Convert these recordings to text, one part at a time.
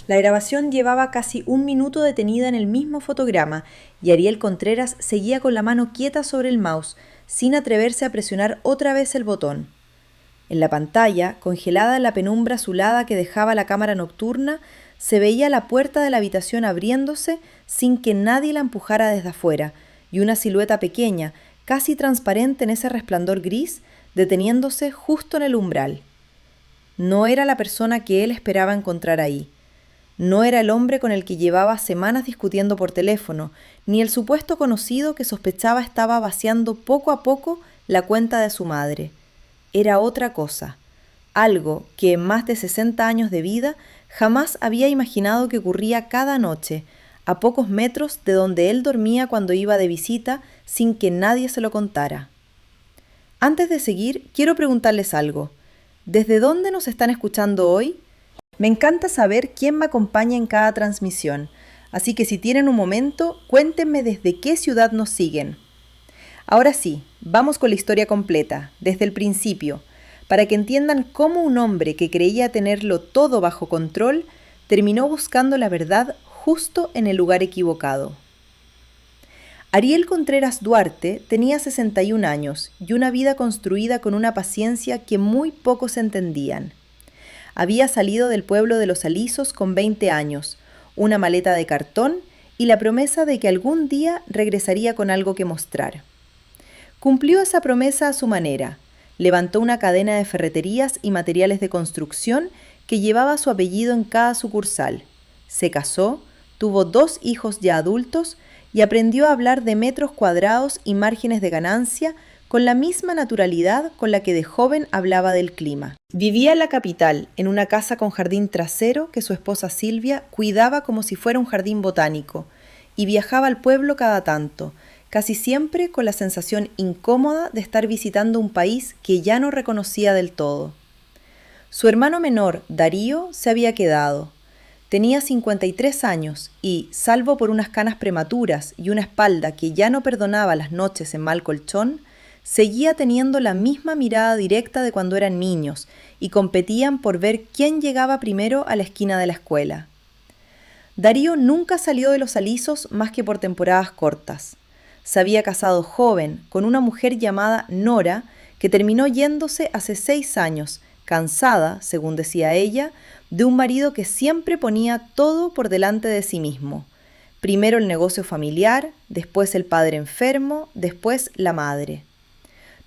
La grabación llevaba casi un minuto detenida en el mismo fotograma y Ariel Contreras seguía con la mano quieta sobre el mouse, sin atreverse a presionar otra vez el botón. En la pantalla, congelada en la penumbra azulada que dejaba la cámara nocturna, se veía la puerta de la habitación abriéndose sin que nadie la empujara desde afuera, y una silueta pequeña, casi transparente en ese resplandor gris, deteniéndose justo en el umbral. No era la persona que él esperaba encontrar ahí. No era el hombre con el que llevaba semanas discutiendo por teléfono, ni el supuesto conocido que sospechaba estaba vaciando poco a poco la cuenta de su madre. Era otra cosa, algo que en más de 60 años de vida jamás había imaginado que ocurría cada noche, a pocos metros de donde él dormía cuando iba de visita sin que nadie se lo contara. Antes de seguir, quiero preguntarles algo. ¿Desde dónde nos están escuchando hoy? Me encanta saber quién me acompaña en cada transmisión, así que si tienen un momento, cuéntenme desde qué ciudad nos siguen. Ahora sí, vamos con la historia completa, desde el principio, para que entiendan cómo un hombre que creía tenerlo todo bajo control terminó buscando la verdad justo en el lugar equivocado. Ariel Contreras Duarte tenía 61 años y una vida construida con una paciencia que muy pocos entendían. Había salido del pueblo de Los Alisos con 20 años, una maleta de cartón y la promesa de que algún día regresaría con algo que mostrar. Cumplió esa promesa a su manera. Levantó una cadena de ferreterías y materiales de construcción que llevaba su apellido en cada sucursal. Se casó, tuvo 2 hijos ya adultos y aprendió a hablar de metros cuadrados y márgenes de ganancia con la misma naturalidad con la que de joven hablaba del clima. Vivía en la capital, en una casa con jardín trasero que su esposa Silvia cuidaba como si fuera un jardín botánico, y viajaba al pueblo cada tanto, casi siempre con la sensación incómoda de estar visitando un país que ya no reconocía del todo. Su hermano menor, Darío, se había quedado. Tenía 53 años y, salvo por unas canas prematuras y una espalda que ya no perdonaba las noches en mal colchón, seguía teniendo la misma mirada directa de cuando eran niños y competían por ver quién llegaba primero a la esquina de la escuela. Darío nunca salió de Los Alisos más que por temporadas cortas. Se había casado joven con una mujer llamada Nora, que terminó yéndose hace 6 años, cansada, según decía ella, de un marido que siempre ponía todo por delante de sí mismo. Primero el negocio familiar, después el padre enfermo, después la madre.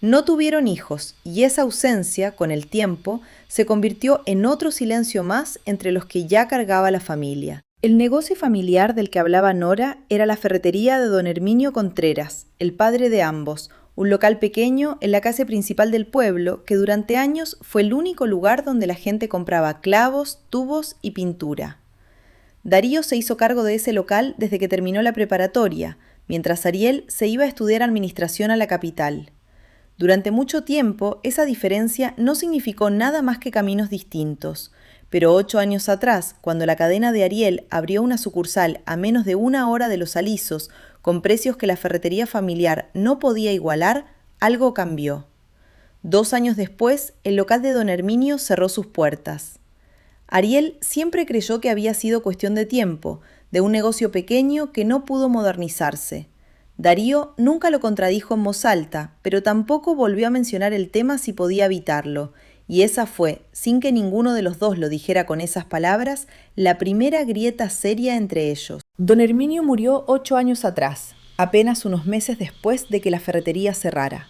No tuvieron hijos y esa ausencia, con el tiempo, se convirtió en otro silencio más entre los que ya cargaba la familia. El negocio familiar del que hablaba Nora era la ferretería de don Herminio Contreras, el padre de ambos, un local pequeño en la calle principal del pueblo que durante años fue el único lugar donde la gente compraba clavos, tubos y pintura. Darío se hizo cargo de ese local desde que terminó la preparatoria, mientras Ariel se iba a estudiar administración a la capital. Durante mucho tiempo, esa diferencia no significó nada más que caminos distintos, pero 8 años atrás, cuando la cadena de Ariel abrió una sucursal a menos de 1 hora de Los Alisos, con precios que la ferretería familiar no podía igualar, algo cambió. 2 años después, el local de don Herminio cerró sus puertas. Ariel siempre creyó que había sido cuestión de tiempo, de un negocio pequeño que no pudo modernizarse. Darío nunca lo contradijo en voz alta, pero tampoco volvió a mencionar el tema si podía evitarlo, y esa fue, sin que ninguno de los dos lo dijera con esas palabras, la primera grieta seria entre ellos. Don Herminio murió 8 años atrás, apenas unos meses después de que la ferretería cerrara.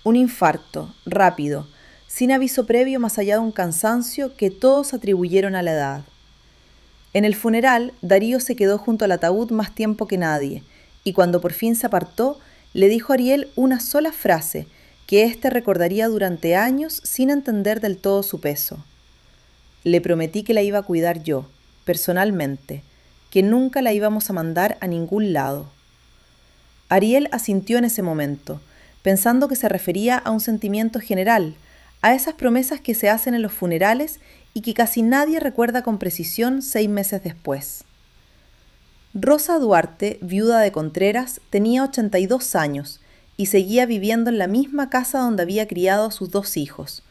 Un infarto, rápido, sin aviso previo más allá de un cansancio que todos atribuyeron a la edad. En el funeral, Darío se quedó junto al ataúd más tiempo que nadie, y cuando por fin se apartó, le dijo a Ariel una sola frase, que éste recordaría durante años sin entender del todo su peso. Le prometí que la iba a cuidar yo, personalmente, que nunca la íbamos a mandar a ningún lado. Ariel asintió en ese momento, pensando que se refería a un sentimiento general, a esas promesas que se hacen en los funerales y que casi nadie recuerda con precisión 6 meses después. Rosa Duarte, viuda de Contreras, tenía 82 años y seguía viviendo en la misma casa donde había criado a sus 2 hijos,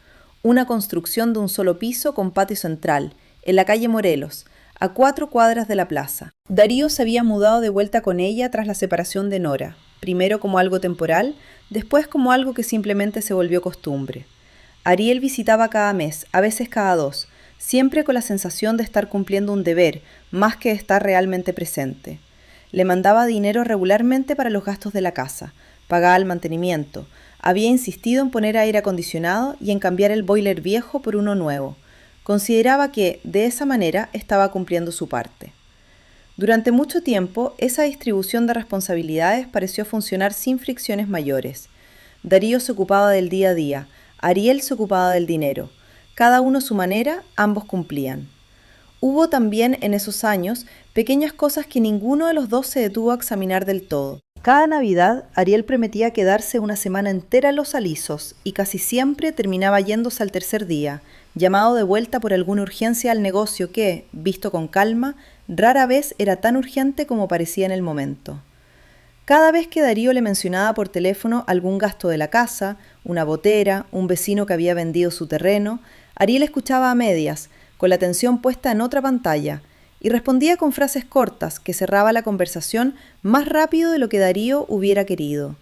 una construcción de un solo piso con patio central, en la calle Morelos, a 4 cuadras de la plaza. Darío se había mudado de vuelta con ella tras la separación de Nora, primero como algo temporal, después como algo que simplemente se volvió costumbre. Ariel visitaba cada mes, a veces cada 2, siempre con la sensación de estar cumpliendo un deber, más que de estar realmente presente. Le mandaba dinero regularmente para los gastos de la casa, pagaba el mantenimiento, había insistido en poner aire acondicionado y en cambiar el boiler viejo por uno nuevo. Consideraba que, de esa manera, estaba cumpliendo su parte. Durante mucho tiempo, esa distribución de responsabilidades pareció funcionar sin fricciones mayores. Darío se ocupaba del día a día, Ariel se ocupaba del dinero. Cada uno a su manera, ambos cumplían. Hubo también en esos años pequeñas cosas que ninguno de los dos se detuvo a examinar del todo. Cada Navidad, Ariel prometía quedarse una semana entera en Los Alisos y casi siempre terminaba yéndose al tercer día, llamado de vuelta por alguna urgencia al negocio que, visto con calma, rara vez era tan urgente como parecía en el momento. Cada vez que Darío le mencionaba por teléfono algún gasto de la casa, una botera, un vecino que había vendido su terreno, Ariel escuchaba a medias, con la atención puesta en otra pantalla, y respondía con frases cortas que cerraba la conversación más rápido de lo que Darío hubiera querido.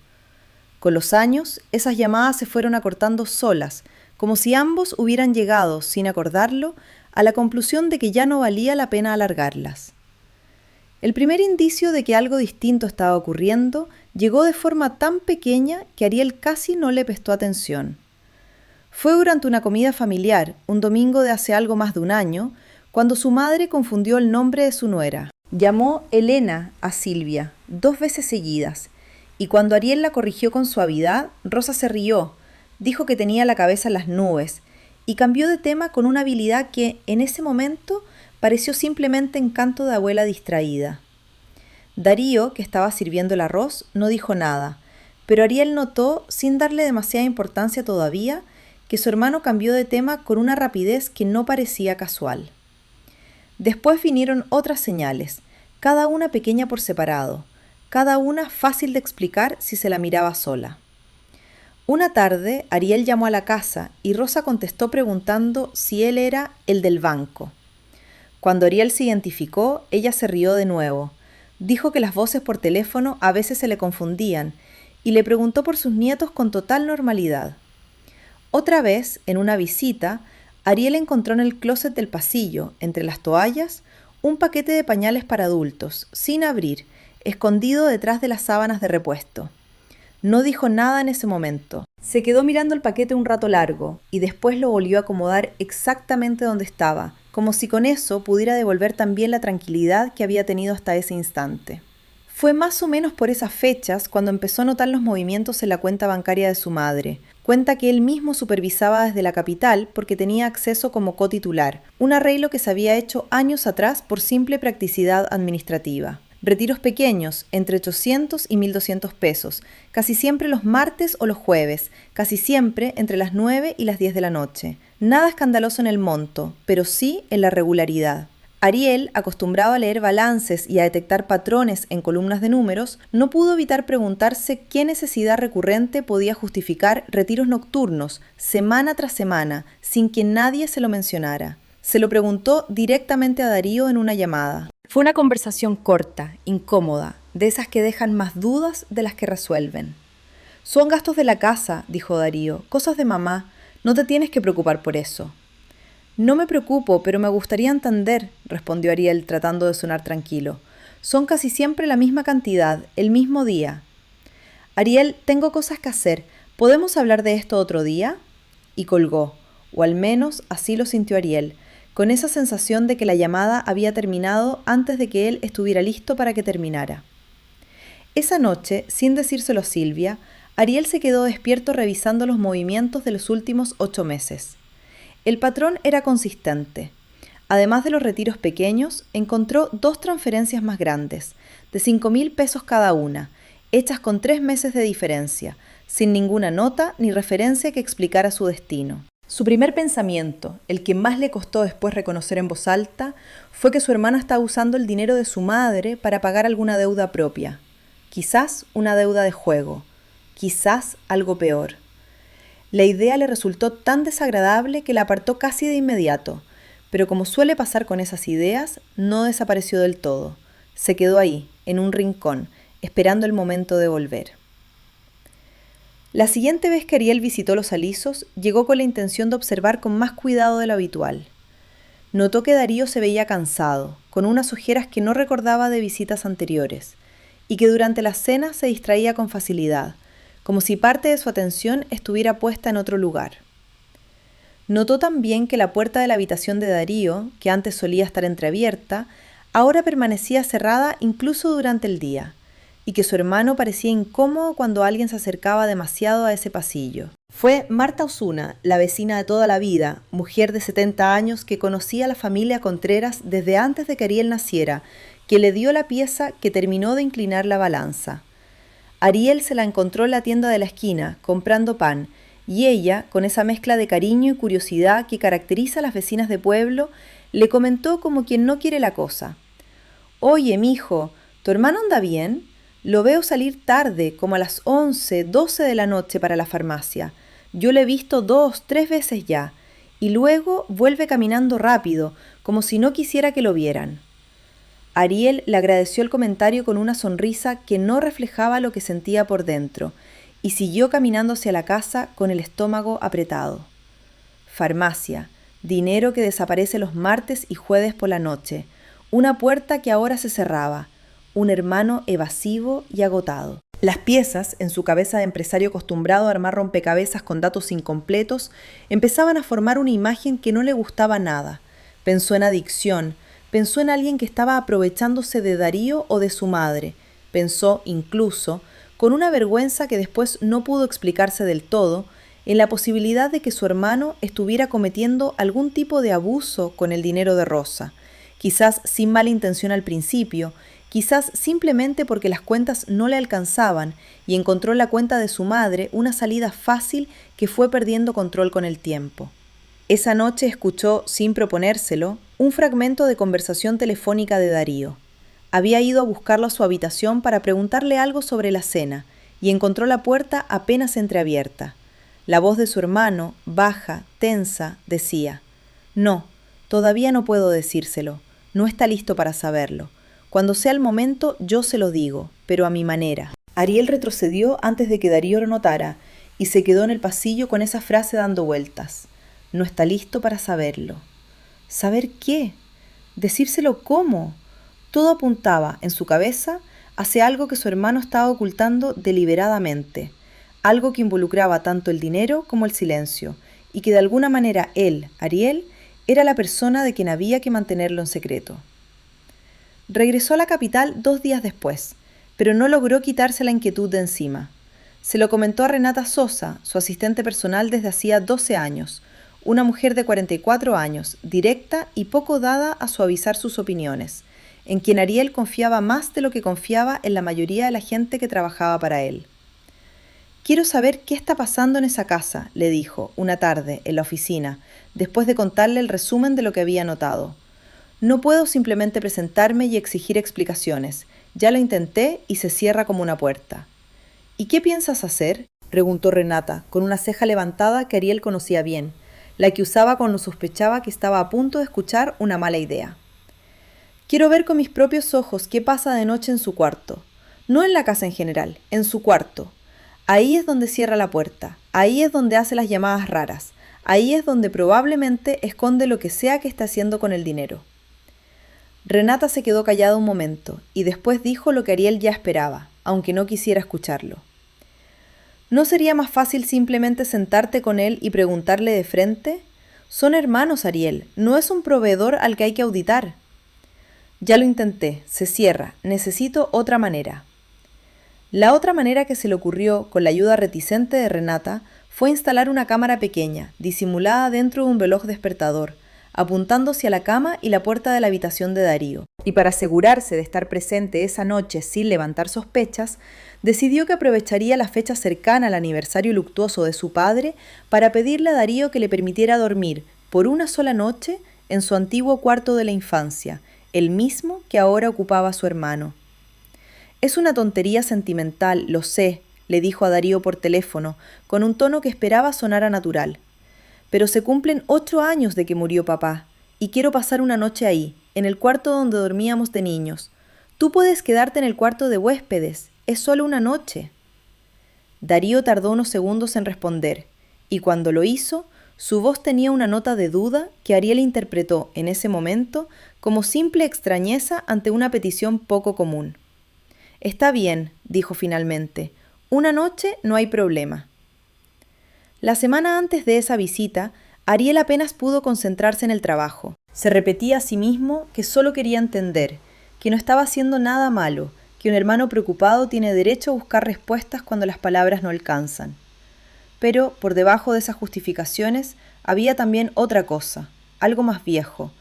Con los años, esas llamadas se fueron acortando solas, como si ambos hubieran llegado, sin acordarlo, a la conclusión de que ya no valía la pena alargarlas. El primer indicio de que algo distinto estaba ocurriendo llegó de forma tan pequeña que Ariel casi no le prestó atención. Fue durante una comida familiar, un domingo de hace algo más de un año, cuando su madre confundió el nombre de su nuera. Llamó Elena a Silvia 2 veces seguidas, y cuando Ariel la corrigió con suavidad, Rosa se rió, dijo que tenía la cabeza en las nubes, y cambió de tema con una habilidad que, en ese momento, pareció simplemente encanto de abuela distraída. Darío, que estaba sirviendo el arroz, no dijo nada, pero Ariel notó, sin darle demasiada importancia todavía, que su hermano cambió de tema con una rapidez que no parecía casual. Después vinieron otras señales, cada una pequeña por separado, cada una fácil de explicar si se la miraba sola. Una tarde, Ariel llamó a la casa y Rosa contestó preguntando si él era el del banco. Cuando Ariel se identificó, ella se rió de nuevo. Dijo que las voces por teléfono a veces se le confundían y le preguntó por sus nietos con total normalidad. Otra vez, en una visita, Ariel encontró en el closet del pasillo, entre las toallas, un paquete de pañales para adultos, sin abrir, escondido detrás de las sábanas de repuesto. No dijo nada en ese momento. Se quedó mirando el paquete un rato largo y después lo volvió a acomodar exactamente donde estaba, como si con eso pudiera devolver también la tranquilidad que había tenido hasta ese instante. Fue más o menos por esas fechas cuando empezó a notar los movimientos en la cuenta bancaria de su madre, cuenta que él mismo supervisaba desde la capital porque tenía acceso como cotitular, un arreglo que se había hecho años atrás por simple practicidad administrativa. Retiros pequeños, entre 800 y 1.200 pesos, casi siempre los martes o los jueves, casi siempre entre las 9 y las 10 de la noche. Nada escandaloso en el monto, pero sí en la regularidad. Ariel, acostumbrado a leer balances y a detectar patrones en columnas de números, no pudo evitar preguntarse qué necesidad recurrente podía justificar retiros nocturnos, semana tras semana, sin que nadie se lo mencionara. Se lo preguntó directamente a Darío en una llamada. Fue una conversación corta, incómoda, de esas que dejan más dudas de las que resuelven. Son gastos de la casa, dijo Darío, cosas de mamá, no te tienes que preocupar por eso. No me preocupo, pero me gustaría entender, respondió Ariel tratando de sonar tranquilo. Son casi siempre la misma cantidad, el mismo día. Ariel, tengo cosas que hacer, ¿podemos hablar de esto otro día? Y colgó, o al menos así lo sintió Ariel, con esa sensación de que la llamada había terminado antes de que él estuviera listo para que terminara. Esa noche, sin decírselo a Silvia, Ariel se quedó despierto revisando los movimientos de los últimos 8 meses. El patrón era consistente. Además de los retiros pequeños, encontró 2 transferencias más grandes, de 5.000 pesos cada una, hechas con 3 meses de diferencia, sin ninguna nota ni referencia que explicara su destino. Su primer pensamiento, el que más le costó después reconocer en voz alta, fue que su hermana estaba usando el dinero de su madre para pagar alguna deuda propia. Quizás una deuda de juego, quizás algo peor. La idea le resultó tan desagradable que la apartó casi de inmediato, pero como suele pasar con esas ideas, no desapareció del todo. Se quedó ahí, en un rincón, esperando el momento de volver. La siguiente vez que Ariel visitó Los Alisos, llegó con la intención de observar con más cuidado de lo habitual. Notó que Darío se veía cansado, con unas ojeras que no recordaba de visitas anteriores, y que durante la cena se distraía con facilidad, como si parte de su atención estuviera puesta en otro lugar. Notó también que la puerta de la habitación de Darío, que antes solía estar entreabierta, ahora permanecía cerrada incluso durante el día, y que su hermano parecía incómodo cuando alguien se acercaba demasiado a ese pasillo. Fue Marta Osuna, la vecina de toda la vida, mujer de 70 años que conocía a la familia Contreras desde antes de que Ariel naciera, que le dio la pieza que terminó de inclinar la balanza. Ariel se la encontró en la tienda de la esquina, comprando pan, y ella, con esa mezcla de cariño y curiosidad que caracteriza a las vecinas de pueblo, le comentó como quien no quiere la cosa. «Oye, mijo, ¿tu hermano anda bien? Lo veo salir tarde, como a las 11, 12 de la noche para la farmacia. Yo lo he visto 2, 3 veces ya, y luego vuelve caminando rápido, como si no quisiera que lo vieran». Ariel le agradeció el comentario con una sonrisa que no reflejaba lo que sentía por dentro, y siguió caminando hacia la casa con el estómago apretado. Farmacia, dinero que desaparece los martes y jueves por la noche, una puerta que ahora se cerraba, un hermano evasivo y agotado. Las piezas, en su cabeza de empresario acostumbrado a armar rompecabezas con datos incompletos, empezaban a formar una imagen que no le gustaba nada. Pensó en adicción, pensó en alguien que estaba aprovechándose de Darío o de su madre, pensó incluso, con una vergüenza que después no pudo explicarse del todo, en la posibilidad de que su hermano estuviera cometiendo algún tipo de abuso con el dinero de Rosa, quizás sin mala intención al principio, quizás simplemente porque las cuentas no le alcanzaban y encontró en la cuenta de su madre una salida fácil que fue perdiendo control con el tiempo. Esa noche escuchó, sin proponérselo, un fragmento de conversación telefónica de Darío. Había ido a buscarlo a su habitación para preguntarle algo sobre la cena y encontró la puerta apenas entreabierta. La voz de su hermano, baja, tensa, decía: «No, todavía no puedo decírselo. No está listo para saberlo. Cuando sea el momento yo se lo digo, pero a mi manera». Ariel retrocedió antes de que Darío lo notara y se quedó en el pasillo con esa frase dando vueltas. No está listo para saberlo. ¿Saber qué? ¿Decírselo cómo? Todo apuntaba, en su cabeza, hacia algo que su hermano estaba ocultando deliberadamente, algo que involucraba tanto el dinero como el silencio, y que de alguna manera él, Ariel, era la persona de quien había que mantenerlo en secreto. Regresó a la capital 2 días después, pero no logró quitarse la inquietud de encima. Se lo comentó a Renata Sosa, su asistente personal desde hacía 12 años, una mujer de 44 años, directa y poco dada a suavizar sus opiniones, en quien Ariel confiaba más de lo que confiaba en la mayoría de la gente que trabajaba para él. «Quiero saber qué está pasando en esa casa», le dijo, una tarde, en la oficina, después de contarle el resumen de lo que había notado. «No puedo simplemente presentarme y exigir explicaciones. Ya lo intenté y se cierra como una puerta». «¿Y qué piensas hacer?», preguntó Renata, con una ceja levantada que Ariel conocía bien, la que usaba cuando sospechaba que estaba a punto de escuchar una mala idea. «Quiero ver con mis propios ojos qué pasa de noche en su cuarto. No en la casa en general, en su cuarto. Ahí es donde cierra la puerta, ahí es donde hace las llamadas raras, ahí es donde probablemente esconde lo que sea que está haciendo con el dinero». Renata se quedó callada un momento y después dijo lo que Ariel ya esperaba, aunque no quisiera escucharlo. ¿No sería más fácil simplemente sentarte con él y preguntarle de frente? Son hermanos, Ariel, no es un proveedor al que hay que auditar. Ya lo intenté, se cierra, necesito otra manera. La otra manera que se le ocurrió, con la ayuda reticente de Renata, fue instalar una cámara pequeña, disimulada dentro de un reloj despertador, apuntando hacia la cama y la puerta de la habitación de Darío. Y para asegurarse de estar presente esa noche sin levantar sospechas, decidió que aprovecharía la fecha cercana al aniversario luctuoso de su padre para pedirle a Darío que le permitiera dormir, por una sola noche, en su antiguo cuarto de la infancia, el mismo que ahora ocupaba su hermano. «Es una tontería sentimental, lo sé», le dijo a Darío por teléfono, con un tono que esperaba sonara natural. «Pero se cumplen 8 años de que murió papá, y quiero pasar una noche ahí, en el cuarto donde dormíamos de niños. Tú puedes quedarte en el cuarto de huéspedes, es solo una noche. Darío tardó unos segundos en responder, y cuando lo hizo, su voz tenía una nota de duda que Ariel interpretó en ese momento como simple extrañeza ante una petición poco común. Está bien, dijo finalmente, una noche no hay problema. La semana antes de esa visita, Ariel apenas pudo concentrarse en el trabajo. Se repetía a sí mismo que solo quería entender, que no estaba haciendo nada malo, que un hermano preocupado tiene derecho a buscar respuestas cuando las palabras no alcanzan. Pero, por debajo de esas justificaciones, había también otra cosa, algo más viejo,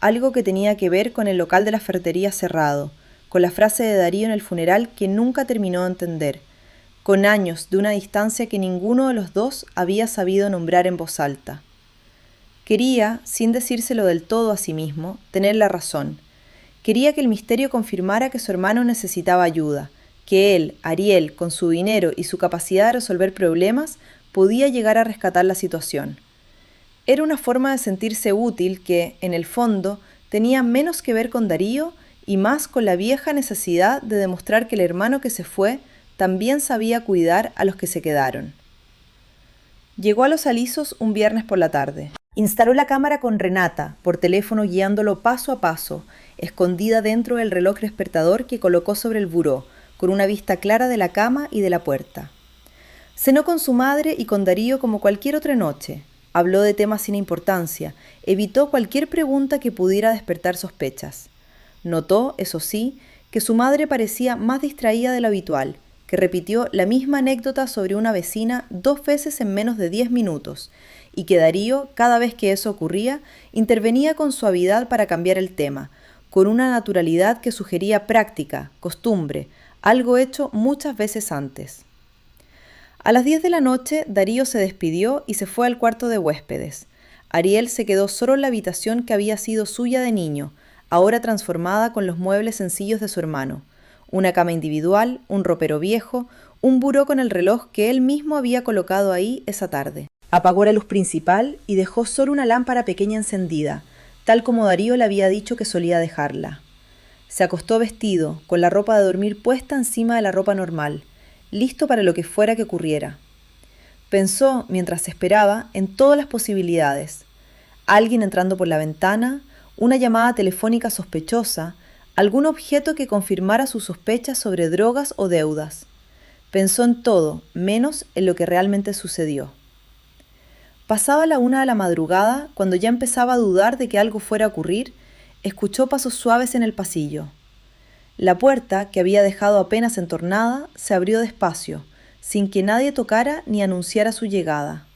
algo que tenía que ver con el local de la ferretería cerrado, con la frase de Darío en el funeral que nunca terminó de entender, con años de una distancia que ninguno de los dos había sabido nombrar en voz alta. Quería, sin decírselo del todo a sí mismo, tener la razón. Quería que el misterio confirmara que su hermano necesitaba ayuda, que él, Ariel, con su dinero y su capacidad de resolver problemas, podía llegar a rescatar la situación. Era una forma de sentirse útil que, en el fondo, tenía menos que ver con Darío y más con la vieja necesidad de demostrar que el hermano que se fue también sabía cuidar a los que se quedaron. Llegó a Los Alisos un viernes por la tarde. Instaló la cámara con Renata, por teléfono guiándolo paso a paso, escondida dentro del reloj despertador que colocó sobre el buró, con una vista clara de la cama y de la puerta. Cenó con su madre y con Darío como cualquier otra noche. Habló de temas sin importancia, evitó cualquier pregunta que pudiera despertar sospechas. Notó, eso sí, que su madre parecía más distraída de lo habitual, que repitió la misma anécdota sobre una vecina 2 veces en menos de 10 minutos, y que Darío, cada vez que eso ocurría, intervenía con suavidad para cambiar el tema, con una naturalidad que sugería práctica, costumbre, algo hecho muchas veces antes. A las 10 de la noche, Darío se despidió y se fue al cuarto de huéspedes. Ariel se quedó solo en la habitación que había sido suya de niño, ahora transformada con los muebles sencillos de su hermano. Una cama individual, un ropero viejo, un buró con el reloj que él mismo había colocado ahí esa tarde. Apagó la luz principal y dejó solo una lámpara pequeña encendida, tal como Darío le había dicho que solía dejarla. Se acostó vestido, con la ropa de dormir puesta encima de la ropa normal, listo para lo que fuera que ocurriera. Pensó, mientras esperaba, en todas las posibilidades. Alguien entrando por la ventana, una llamada telefónica sospechosa, algún objeto que confirmara sus sospechas sobre drogas o deudas. Pensó en todo, menos en lo que realmente sucedió. Pasaba la 1 de la madrugada, cuando ya empezaba a dudar de que algo fuera a ocurrir, escuchó pasos suaves en el pasillo. La puerta, que había dejado apenas entornada, se abrió despacio, sin que nadie tocara ni anunciara su llegada.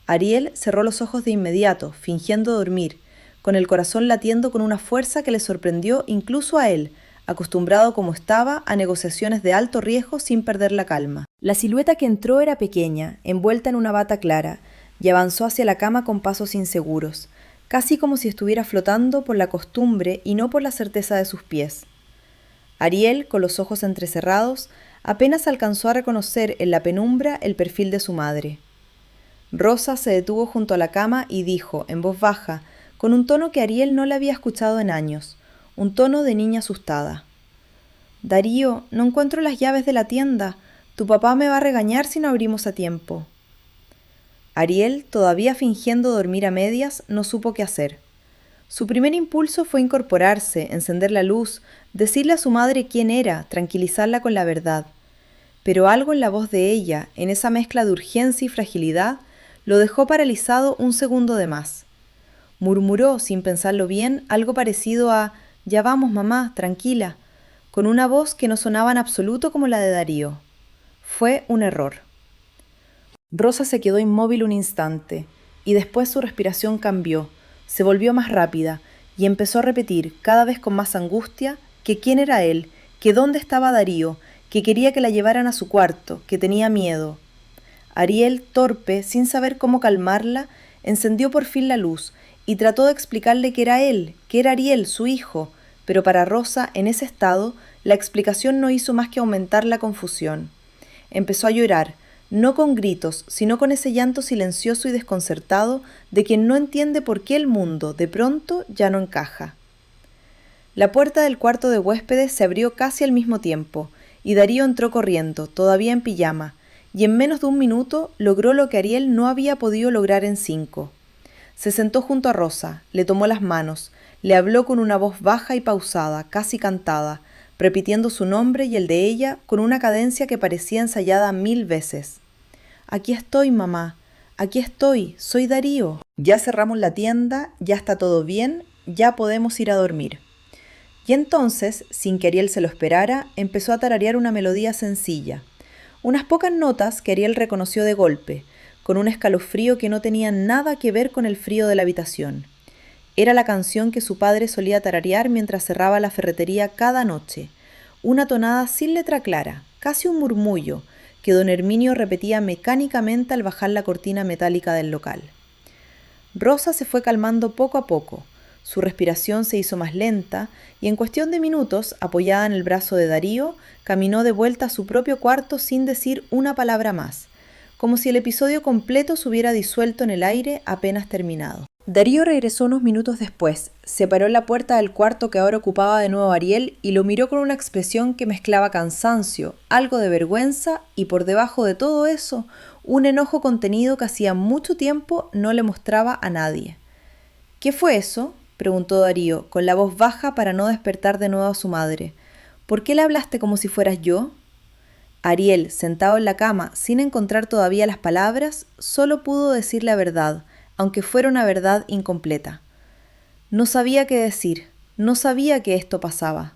Ariel cerró los ojos de inmediato, fingiendo dormir, con el corazón latiendo con una fuerza que le sorprendió incluso a él, acostumbrado como estaba a negociaciones de alto riesgo sin perder la calma. La silueta que entró era pequeña, envuelta en una bata clara, y avanzó hacia la cama con pasos inseguros, casi como si estuviera flotando por la costumbre y no por la certeza de sus pies. Ariel, con los ojos entrecerrados, apenas alcanzó a reconocer en la penumbra el perfil de su madre. Rosa se detuvo junto a la cama y dijo, en voz baja, con un tono que Ariel no le había escuchado en años, un tono de niña asustada. «Darío, no encuentro las llaves de la tienda. Tu papá me va a regañar si no abrimos a tiempo». Ariel, todavía fingiendo dormir a medias, no supo qué hacer. Su primer impulso fue incorporarse, encender la luz, decirle a su madre quién era, tranquilizarla con la verdad. Pero algo en la voz de ella, en esa mezcla de urgencia y fragilidad, lo dejó paralizado un segundo de más. Murmuró, sin pensarlo bien, algo parecido a «Ya vamos, mamá, tranquila», con una voz que no sonaba en absoluto como la de Darío. Fue un error. Rosa se quedó inmóvil un instante, y después su respiración cambió, se volvió más rápida, y empezó a repetir, cada vez con más angustia, que quién era él, que dónde estaba Darío, que quería que la llevaran a su cuarto, que tenía miedo. Ariel, torpe, sin saber cómo calmarla, encendió por fin la luz, y trató de explicarle que era él, que era Ariel, su hijo, pero para Rosa, en ese estado, la explicación no hizo más que aumentar la confusión. Empezó a llorar, no con gritos, sino con ese llanto silencioso y desconcertado de quien no entiende por qué el mundo, de pronto, ya no encaja. La puerta del cuarto de huéspedes se abrió casi al mismo tiempo, y Darío entró corriendo, todavía en pijama, y en menos de un minuto logró lo que Ariel no había podido lograr en 5. Se sentó junto a Rosa, le tomó las manos, le habló con una voz baja y pausada, casi cantada, repitiendo su nombre y el de ella con una cadencia que parecía ensayada 1000 veces. «Aquí estoy, mamá. Aquí estoy. Soy Darío. Ya cerramos la tienda, ya está todo bien, ya podemos ir a dormir». Y entonces, sin que Ariel se lo esperara, empezó a tararear una melodía sencilla. Unas pocas notas que Ariel reconoció de golpe, con un escalofrío que no tenía nada que ver con el frío de la habitación. Era la canción que su padre solía tararear mientras cerraba la ferretería cada noche. Una tonada sin letra clara, casi un murmullo, que don Herminio repetía mecánicamente al bajar la cortina metálica del local. Rosa se fue calmando poco a poco. Su respiración se hizo más lenta y en cuestión de minutos, apoyada en el brazo de Darío, caminó de vuelta a su propio cuarto sin decir una palabra más, como si el episodio completo se hubiera disuelto en el aire apenas terminado. Darío regresó unos minutos después, se paró en la puerta del cuarto que ahora ocupaba de nuevo Ariel y lo miró con una expresión que mezclaba cansancio, algo de vergüenza y por debajo de todo eso, un enojo contenido que hacía mucho tiempo no le mostraba a nadie. «¿Qué fue eso?», preguntó Darío, con la voz baja para no despertar de nuevo a su madre. «¿Por qué le hablaste como si fueras yo?». Ariel, sentado en la cama, sin encontrar todavía las palabras, solo pudo decir la verdad, aunque fuera una verdad incompleta. «No sabía qué decir, no sabía que esto pasaba».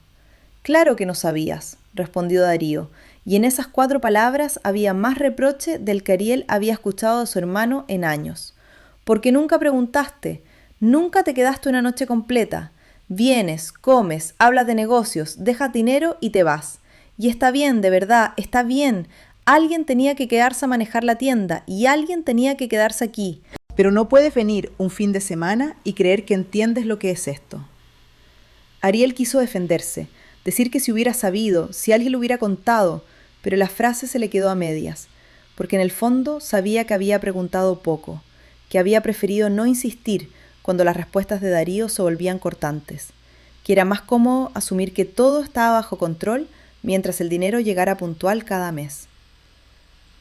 «Claro que no sabías», respondió Darío, y en esas 4 palabras había más reproche del que Ariel había escuchado de su hermano en años. «Porque nunca preguntaste, nunca te quedaste una noche completa. Vienes, comes, hablas de negocios, dejas dinero y te vas. Y está bien, de verdad, está bien. Alguien tenía que quedarse a manejar la tienda y alguien tenía que quedarse aquí. Pero no puedes venir un fin de semana y creer que entiendes lo que es esto». Ariel quiso defenderse, decir que si hubiera sabido, si alguien lo hubiera contado, pero la frase se le quedó a medias, porque en el fondo sabía que había preguntado poco, que había preferido no insistir cuando las respuestas de Darío se volvían cortantes, que era más cómodo asumir que todo estaba bajo control mientras el dinero llegara puntual cada mes.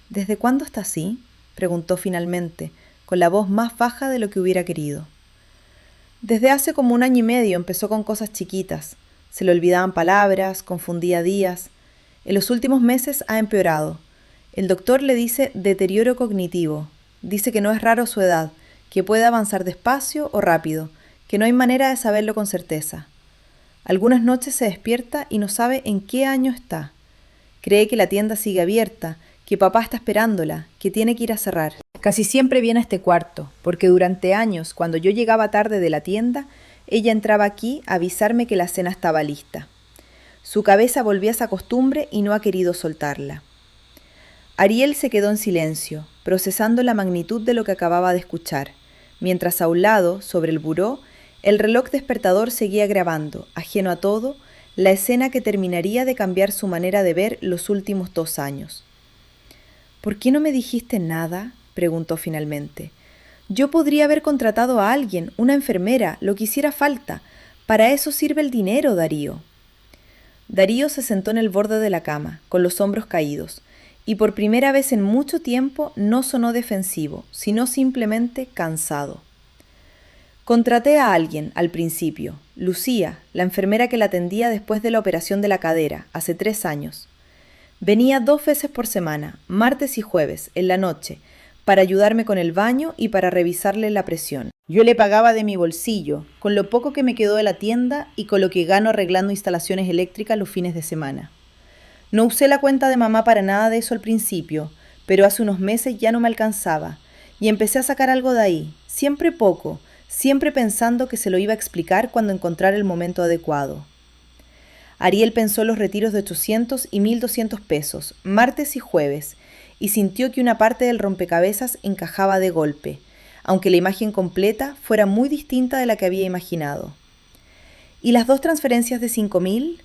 «¿Desde cuándo está así?», preguntó finalmente, con la voz más baja de lo que hubiera querido. «Desde hace como 1 año y medio empezó con cosas chiquitas. Se le olvidaban palabras, confundía días. En los últimos meses ha empeorado. El doctor le dice deterioro cognitivo. Dice que no es raro su edad, que puede avanzar despacio o rápido, que no hay manera de saberlo con certeza. Algunas noches se despierta y no sabe en qué año está. Cree que la tienda sigue abierta, que papá está esperándola, que tiene que ir a cerrar. Casi siempre viene a este cuarto, porque durante años, cuando yo llegaba tarde de la tienda, ella entraba aquí a avisarme que la cena estaba lista. Su cabeza volvió a esa costumbre y no ha querido soltarla». Ariel se quedó en silencio, procesando la magnitud de lo que acababa de escuchar, mientras a un lado, sobre el buró, el reloj despertador seguía grabando, ajeno a todo, la escena que terminaría de cambiar su manera de ver los últimos 2 años. «¿Por qué no me dijiste nada?», preguntó finalmente. «Yo podría haber contratado a alguien, una enfermera, lo que hiciera falta. Para eso sirve el dinero, Darío». Darío se sentó en el borde de la cama, con los hombros caídos, y por primera vez en mucho tiempo no sonó defensivo, sino simplemente cansado. «Contraté a alguien al principio, Lucía, la enfermera que la atendía después de la operación de la cadera, hace 3 años. Venía 2 veces por semana, martes y jueves, en la noche, para ayudarme con el baño y para revisarle la presión. Yo le pagaba de mi bolsillo, con lo poco que me quedó de la tienda y con lo que gano arreglando instalaciones eléctricas los fines de semana. No usé la cuenta de mamá para nada de eso al principio, pero hace unos meses ya no me alcanzaba, y empecé a sacar algo de ahí, siempre poco, siempre pensando que se lo iba a explicar cuando encontrara el momento adecuado». Ariel pensó en los retiros de 800 y 1.200 pesos, martes y jueves, y sintió que una parte del rompecabezas encajaba de golpe, aunque la imagen completa fuera muy distinta de la que había imaginado. ¿Y las 2 transferencias de 5.000?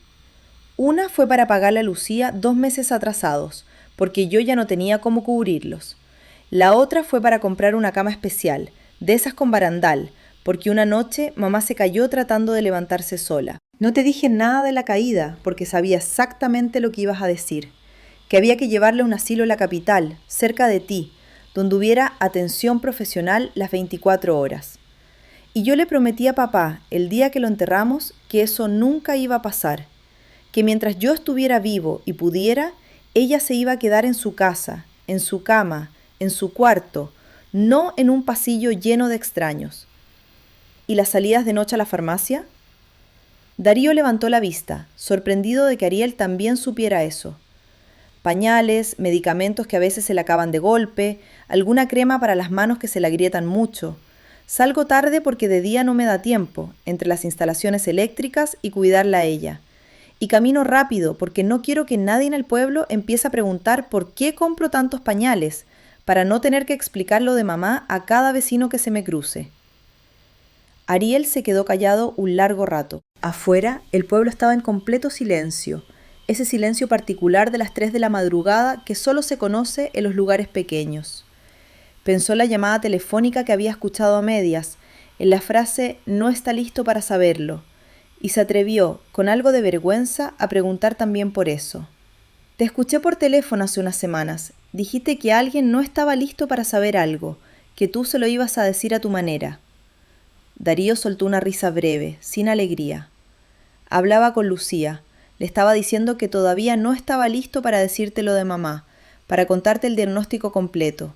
Una fue para pagarle a Lucía 2 meses atrasados, porque yo ya no tenía cómo cubrirlos. La otra fue para comprar una cama especial, de esas con barandal, porque una noche mamá se cayó tratando de levantarse sola. No te dije nada de la caída, porque sabía exactamente lo que ibas a decir, que había que llevarle a un asilo en la capital, cerca de ti, donde hubiera atención profesional las 24 horas. Y yo le prometí a papá, el día que lo enterramos, que eso nunca iba a pasar, que mientras yo estuviera vivo y pudiera, ella se iba a quedar en su casa, en su cama, en su cuarto, no en un pasillo lleno de extraños. ¿Y las salidas de noche a la farmacia? Darío levantó la vista, sorprendido de que Ariel también supiera eso. Pañales, medicamentos que a veces se le acaban de golpe, alguna crema para las manos que se le agrietan mucho. Salgo tarde porque de día no me da tiempo, entre las instalaciones eléctricas y cuidarla a ella. Y camino rápido porque no quiero que nadie en el pueblo empiece a preguntar por qué compro tantos pañales, para no tener que explicar lo de mamá a cada vecino que se me cruce. Ariel se quedó callado un largo rato. Afuera, el pueblo estaba en completo silencio, ese silencio particular de las 3 de la madrugada que solo se conoce en los lugares pequeños. Pensó en la llamada telefónica que había escuchado a medias, en la frase «no está listo para saberlo», y se atrevió, con algo de vergüenza, a preguntar también por eso. «Te escuché por teléfono hace unas semanas. Dijiste que alguien no estaba listo para saber algo, que tú se lo ibas a decir a tu manera». Darío soltó una risa breve, sin alegría. Hablaba con Lucía. Le estaba diciendo que todavía no estaba listo para decirte lo de mamá, para contarte el diagnóstico completo.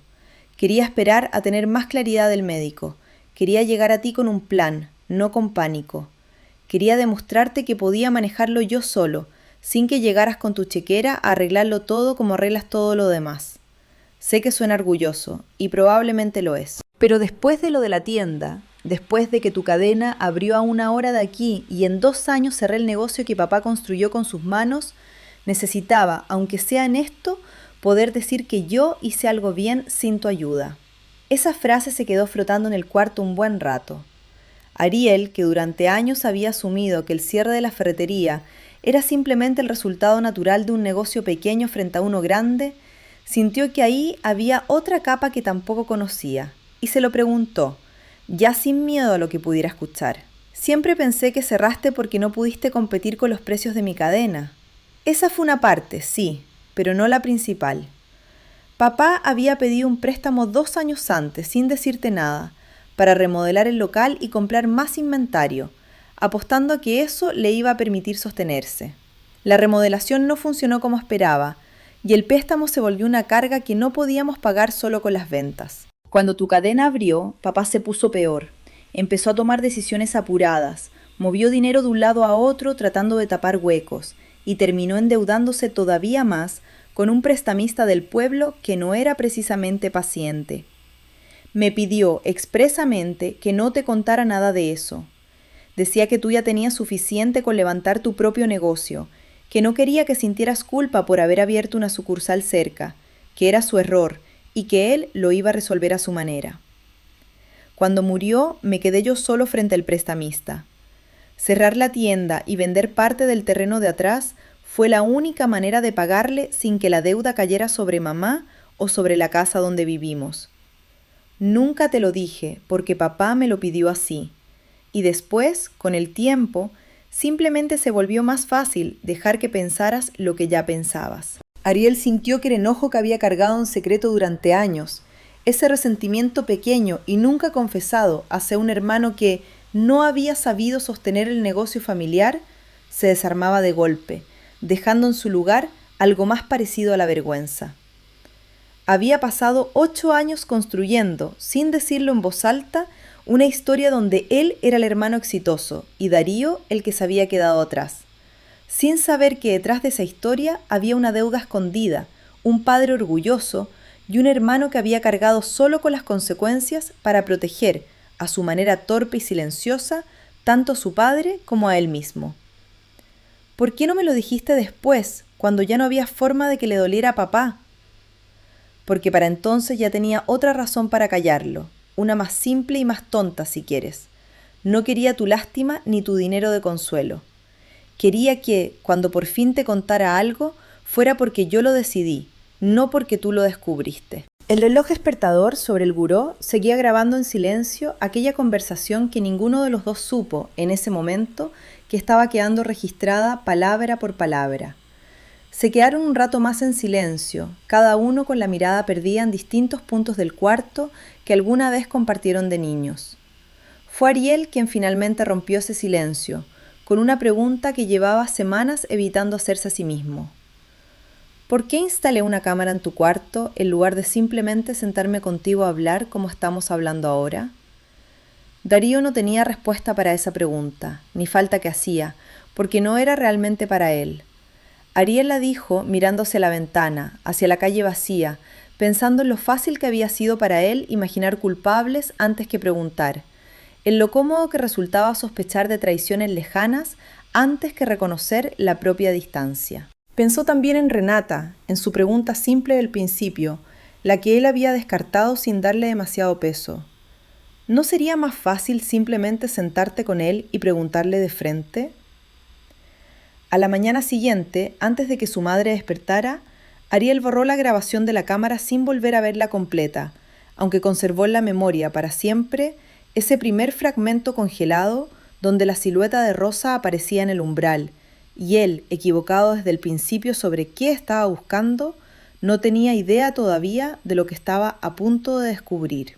Quería esperar a tener más claridad del médico. Quería llegar a ti con un plan, no con pánico. Quería demostrarte que podía manejarlo yo solo, sin que llegaras con tu chequera a arreglarlo todo como arreglas todo lo demás. Sé que suena orgulloso, y probablemente lo es. Pero después de lo de la tienda, después de que tu cadena abrió a 1 hora de aquí y en 2 años cerré el negocio que papá construyó con sus manos, necesitaba, aunque sea en esto, poder decir que yo hice algo bien sin tu ayuda. Esa frase se quedó flotando en el cuarto un buen rato. Ariel, que durante años había asumido que el cierre de la ferretería era simplemente el resultado natural de un negocio pequeño frente a uno grande, sintió que ahí había otra capa que tampoco conocía, y se lo preguntó, ya sin miedo a lo que pudiera escuchar. Siempre pensé que cerraste porque no pudiste competir con los precios de mi cadena. Esa fue una parte, sí, pero no la principal. Papá había pedido un préstamo 2 años antes, sin decirte nada, para remodelar el local y comprar más inventario, apostando a que eso le iba a permitir sostenerse. La remodelación no funcionó como esperaba, y el préstamo se volvió una carga que no podíamos pagar solo con las ventas. Cuando tu cadena abrió, papá se puso peor. Empezó a tomar decisiones apuradas, movió dinero de un lado a otro tratando de tapar huecos, y terminó endeudándose todavía más con un prestamista del pueblo que no era precisamente paciente. Me pidió expresamente que no te contara nada de eso. Decía que tú ya tenías suficiente con levantar tu propio negocio, que no quería que sintieras culpa por haber abierto una sucursal cerca, que era su error y que él lo iba a resolver a su manera. Cuando murió, me quedé yo solo frente al prestamista. Cerrar la tienda y vender parte del terreno de atrás fue la única manera de pagarle sin que la deuda cayera sobre mamá o sobre la casa donde vivimos. Nunca te lo dije porque papá me lo pidió así. Y después, con el tiempo, simplemente se volvió más fácil dejar que pensaras lo que ya pensabas. Ariel sintió que el enojo que había cargado en secreto durante años, ese resentimiento pequeño y nunca confesado hacia un hermano que no había sabido sostener el negocio familiar, se desarmaba de golpe, dejando en su lugar algo más parecido a la vergüenza. Había pasado 8 años construyendo, sin decirlo en voz alta, una historia donde él era el hermano exitoso y Darío el que se había quedado atrás, sin saber que detrás de esa historia había una deuda escondida, un padre orgulloso y un hermano que había cargado solo con las consecuencias para proteger, a su manera torpe y silenciosa, tanto a su padre como a él mismo. ¿Por qué no me lo dijiste después, cuando ya no había forma de que le doliera a papá? Porque para entonces ya tenía otra razón para callarlo, una más simple y más tonta si quieres. No quería tu lástima ni tu dinero de consuelo. Quería que, cuando por fin te contara algo, fuera porque yo lo decidí, no porque tú lo descubriste. El reloj despertador sobre el buró seguía grabando en silencio aquella conversación que ninguno de los dos supo en ese momento, que estaba quedando registrada palabra por palabra. Se quedaron un rato más en silencio, cada uno con la mirada perdida en distintos puntos del cuarto que alguna vez compartieron de niños. Fue Ariel quien finalmente rompió ese silencio, con una pregunta que llevaba semanas evitando hacerse a sí mismo. ¿Por qué instalé una cámara en tu cuarto en lugar de simplemente sentarme contigo a hablar como estamos hablando ahora? Darío no tenía respuesta para esa pregunta, ni falta que hacía, porque no era realmente para él. Ariel la dijo mirando hacia la ventana, hacia la calle vacía, pensando en lo fácil que había sido para él imaginar culpables antes que preguntar, en lo cómodo que resultaba sospechar de traiciones lejanas antes que reconocer la propia distancia. Pensó también en Renata, en su pregunta simple del principio, la que él había descartado sin darle demasiado peso. ¿No sería más fácil simplemente sentarte con él y preguntarle de frente? A la mañana siguiente, antes de que su madre despertara, Ariel borró la grabación de la cámara sin volver a verla completa, aunque conservó en la memoria para siempre ese primer fragmento congelado donde la silueta de Rosa aparecía en el umbral, y él, equivocado desde el principio sobre qué estaba buscando, no tenía idea todavía de lo que estaba a punto de descubrir.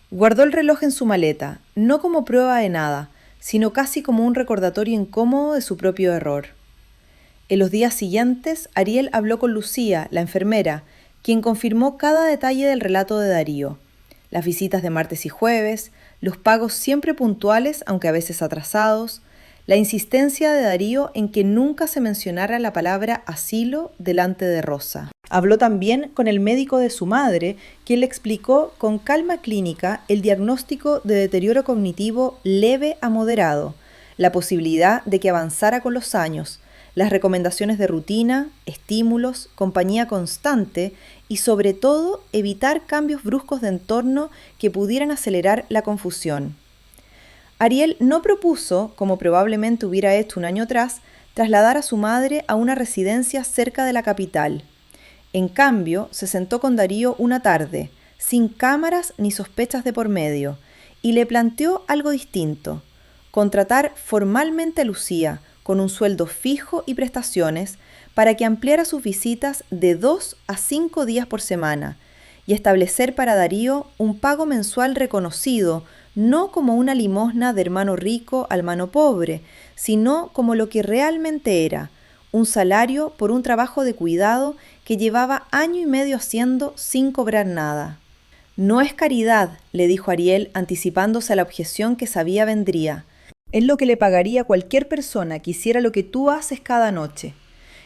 Guardó el reloj en su maleta, no como prueba de nada, sino casi como un recordatorio incómodo de su propio error. En los días siguientes, Ariel habló con Lucía, la enfermera, quien confirmó cada detalle del relato de Darío. Las visitas de martes y jueves, los pagos siempre puntuales, aunque a veces atrasados, la insistencia de Darío en que nunca se mencionara la palabra asilo delante de Rosa. Habló también con el médico de su madre, quien le explicó con calma clínica el diagnóstico de deterioro cognitivo leve a moderado, la posibilidad de que avanzara con los años, las recomendaciones de rutina, estímulos, compañía constante y sobre todo evitar cambios bruscos de entorno que pudieran acelerar la confusión. Ariel no propuso, como probablemente hubiera hecho un año atrás, trasladar a su madre a una residencia cerca de la capital. En cambio, se sentó con Darío una tarde, sin cámaras ni sospechas de por medio, y le planteó algo distinto: contratar formalmente a Lucía, con un sueldo fijo y prestaciones, para que ampliara sus visitas de 2 a 5 días por semana, y establecer para Darío un pago mensual reconocido, no como una limosna de hermano rico al hermano pobre, sino como lo que realmente era, un salario por un trabajo de cuidado que llevaba año y medio haciendo sin cobrar nada. No es caridad, le dijo Ariel, anticipándose a la objeción que sabía vendría. Es lo que le pagaría cualquier persona que hiciera lo que tú haces cada noche.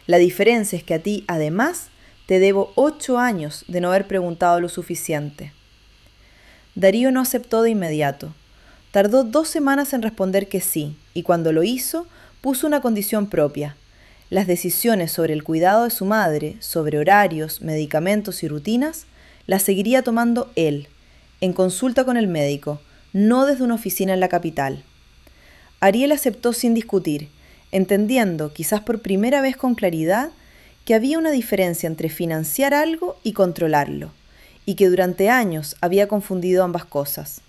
La diferencia es que a ti, además, te debo 8 años de no haber preguntado lo suficiente. Darío no aceptó de inmediato. Tardó 2 semanas en responder que sí, y cuando lo hizo, puso una condición propia. Las decisiones sobre el cuidado de su madre, sobre horarios, medicamentos y rutinas, las seguiría tomando él, en consulta con el médico, no desde una oficina en la capital. Ariel aceptó sin discutir, entendiendo, quizás por primera vez con claridad, que había una diferencia entre financiar algo y controlarlo, y que durante años había confundido ambas cosas.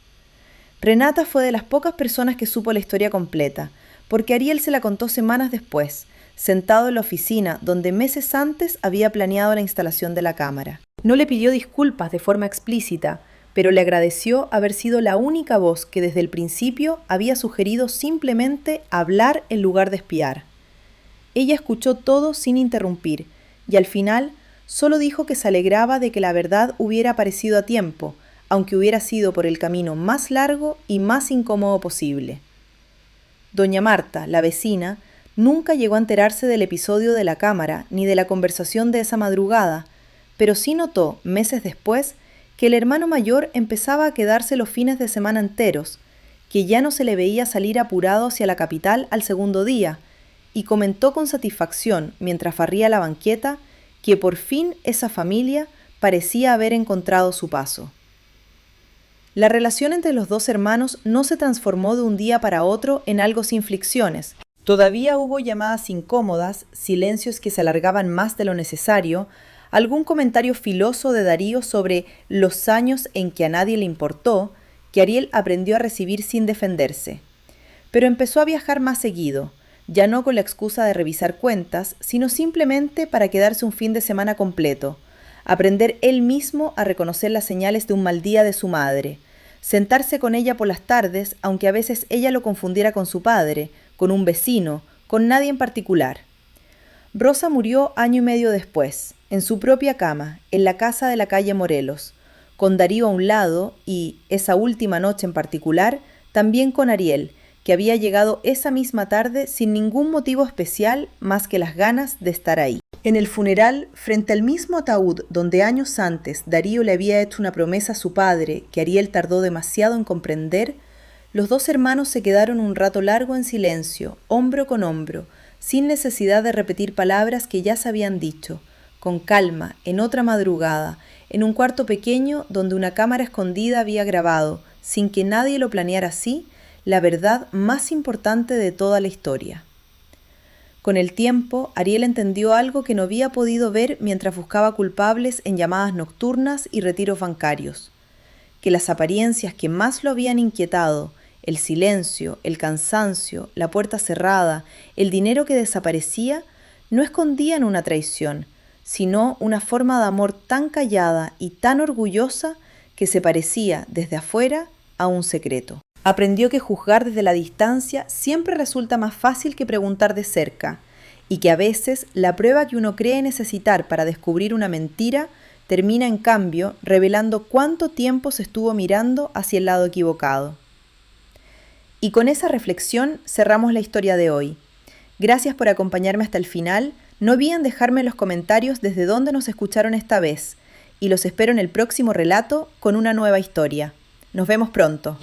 Renata fue de las pocas personas que supo la historia completa, porque Ariel se la contó semanas después, sentado en la oficina donde meses antes había planeado la instalación de la cámara. No le pidió disculpas de forma explícita, pero le agradeció haber sido la única voz que desde el principio había sugerido simplemente hablar en lugar de espiar. Ella escuchó todo sin interrumpir, y al final solo dijo que se alegraba de que la verdad hubiera aparecido a tiempo, aunque hubiera sido por el camino más largo y más incómodo posible. Doña Marta, la vecina, nunca llegó a enterarse del episodio de la cámara ni de la conversación de esa madrugada, pero sí notó, meses después, que el hermano mayor empezaba a quedarse los fines de semana enteros, que ya no se le veía salir apurado hacia la capital al segundo día, y comentó con satisfacción, mientras barría la banqueta, que por fin esa familia parecía haber encontrado su paso. La relación entre los dos hermanos no se transformó de un día para otro en algo sin fricciones. Todavía hubo llamadas incómodas, silencios que se alargaban más de lo necesario, algún comentario filoso de Darío sobre los años en que a nadie le importó, que Ariel aprendió a recibir sin defenderse. Pero empezó a viajar más seguido, ya no con la excusa de revisar cuentas, sino simplemente para quedarse un fin de semana completo, aprender él mismo a reconocer las señales de un mal día de su madre, sentarse con ella por las tardes, aunque a veces ella lo confundiera con su padre, con un vecino, con nadie en particular. Rosa murió año y medio después, en su propia cama, en la casa de la calle Morelos, con Darío a un lado y, esa última noche en particular, también con Ariel, que había llegado esa misma tarde sin ningún motivo especial más que las ganas de estar ahí. En el funeral, frente al mismo ataúd donde años antes Darío le había hecho una promesa a su padre que Ariel tardó demasiado en comprender, los dos hermanos se quedaron un rato largo en silencio, hombro con hombro, sin necesidad de repetir palabras que ya se habían dicho, con calma, en otra madrugada, en un cuarto pequeño donde una cámara escondida había grabado, sin que nadie lo planeara así, la verdad más importante de toda la historia. Con el tiempo, Ariel entendió algo que no había podido ver mientras buscaba culpables en llamadas nocturnas y retiros bancarios, que las apariencias que más lo habían inquietado, el silencio, el cansancio, la puerta cerrada, el dinero que desaparecía, no escondían una traición, sino una forma de amor tan callada y tan orgullosa que se parecía, desde afuera, a un secreto. Aprendió que juzgar desde la distancia siempre resulta más fácil que preguntar de cerca, y que a veces la prueba que uno cree necesitar para descubrir una mentira termina en cambio revelando cuánto tiempo se estuvo mirando hacia el lado equivocado. Y con esa reflexión cerramos la historia de hoy. Gracias por acompañarme hasta el final. No olviden dejarme en los comentarios desde dónde nos escucharon esta vez, y los espero en el próximo relato con una nueva historia. Nos vemos pronto.